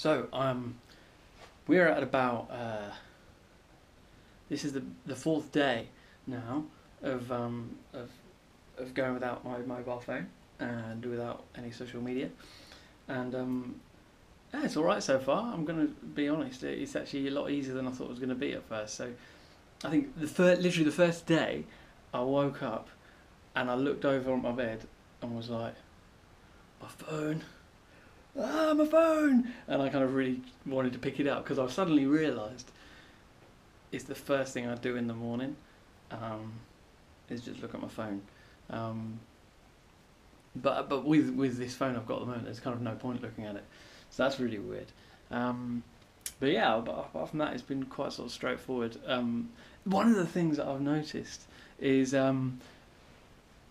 So we're at about this is the fourth day now of going without my mobile phone and without any social media, and yeah, it's all right so far. I'm gonna be honest; it's actually a lot easier than I thought it was gonna be at first. So I think literally the first day, I woke up and I looked over at my bed and was like, my phone. My phone! And I kind of really wanted to pick it up because I suddenly realised it's the first thing I do in the morning, is just look at my phone. But with this phone I've got at the moment, there's kind of no point looking at it. So that's really weird. But yeah, apart from that, it's been quite sort of straightforward. One of the things that I've noticed is that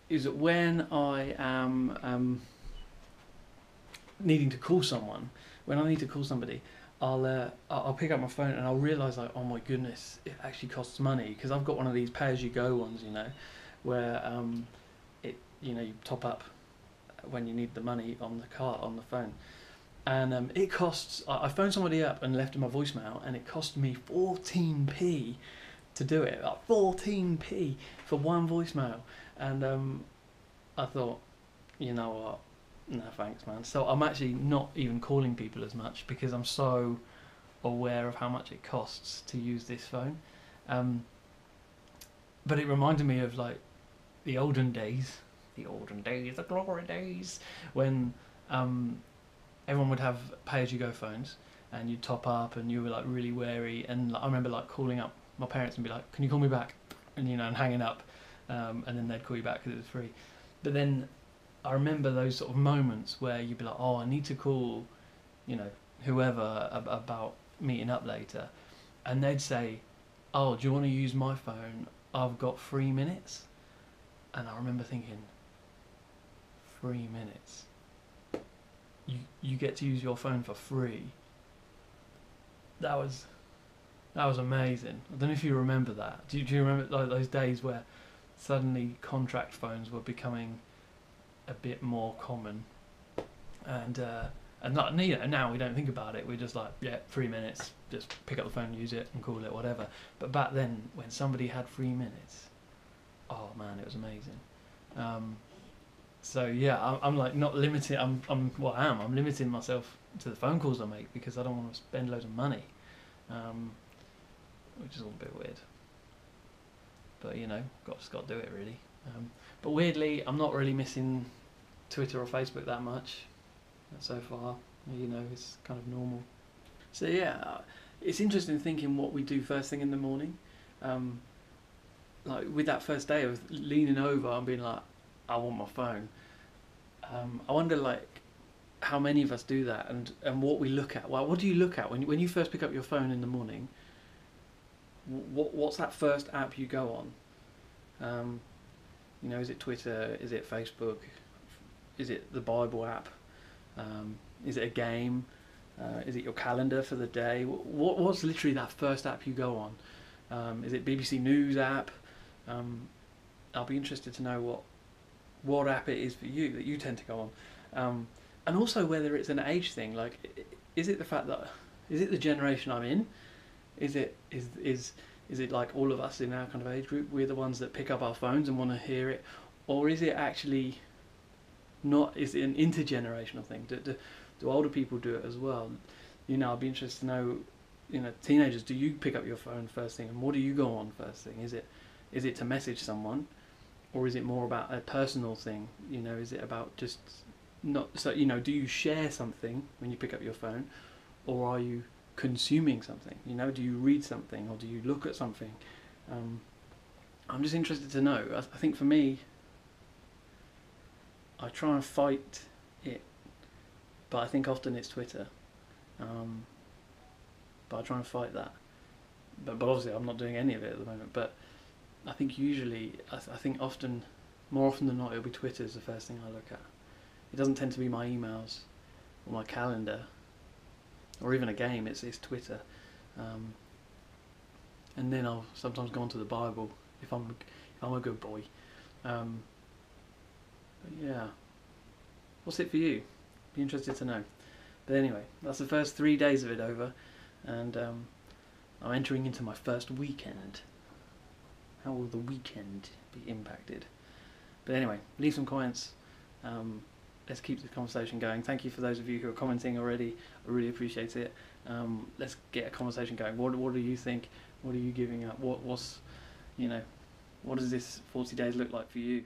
when I am needing to call someone, when I need to call somebody, I'll pick up my phone and I'll realise like, oh my goodness, it actually costs money because I've got one of these pay-as-you-go ones, where you top up when you need the money on the phone, and it costs. I phoned somebody up and left them a voicemail, and it cost me 14p to do it. Like 14p for one voicemail, and I thought, you know what? No thanks, man. So I'm actually not even calling people as much because I'm so aware of how much it costs to use this phone. But it reminded me of like the olden days, the glory days, when everyone would have pay-as-you-go phones and you'd top up and you were like really wary. And like, I remember like calling up my parents and be like, "Can you call me back?" And and hanging up, and then they'd call you back because it was free. But then I remember those sort of moments where you'd be like, oh, I need to call, whoever about meeting up later. And they'd say, oh, do you want to use my phone? I've got 3 minutes. And I remember thinking, 3 minutes? You get to use your phone for free? That was amazing. I don't know if you remember that. Do you remember like those days where suddenly contract phones were becoming a bit more common, and not, now we don't think about it. We're just like, yeah, 3 minutes, just pick up the phone, use it, and call it whatever. But back then, when somebody had 3 minutes, oh man, it was amazing. So yeah, I'm like not limiting. I'm limiting myself to the phone calls I make because I don't want to spend loads of money, which is all a bit weird. But just got to do it really. But weirdly, I'm not really missing Twitter or Facebook that much so far. It's kind of normal. So yeah, it's interesting thinking what we do first thing in the morning. Like with that first day of leaning over and being like, I want my phone. I wonder like how many of us do that and what we look at. Well, what do you look at when you first pick up your phone in the morning? What's that first app you go on? Is it Twitter? Is it Facebook? Is it the Bible app? Is it a game? Is it your calendar for the day? What's literally that first app you go on? Is it BBC News app? I'll be interested to know what app it is for you that you tend to go on, and also whether it's an age thing. Like, is it the fact that is it the generation I'm in? Is it like all of us in our kind of age group, we're the ones that pick up our phones and want to hear it? Or is it actually not, is it an intergenerational thing? Do older people do it as well? I'd be interested to know, teenagers, do you pick up your phone first thing? And what do you go on first thing? Is it to message someone? Or is it more about a personal thing? Is it about just not, so, do you share something when you pick up your phone? Or are you consuming something? Do you read something or do you look at something? I'm just interested to know. I think for me, I try and fight it, but I think often it's Twitter. But I try and fight that. But obviously I'm not doing any of it at the moment. But I think usually, I think more often than not, it'll be Twitter is the first thing I look at. It doesn't tend to be my emails or my calendar or even a game. It's Twitter, and then I'll sometimes go onto the Bible if I'm a good boy. But yeah, what's it for you? Be interested to know. But anyway, that's the first 3 days of it over, and I'm entering into my first weekend. How will the weekend be impacted? But anyway, leave some comments. Let's keep the conversation going. Thank you for those of you who are commenting already. I really appreciate it. Let's get a conversation going. What do you think? What are you giving up? What does this 40 days look like for you?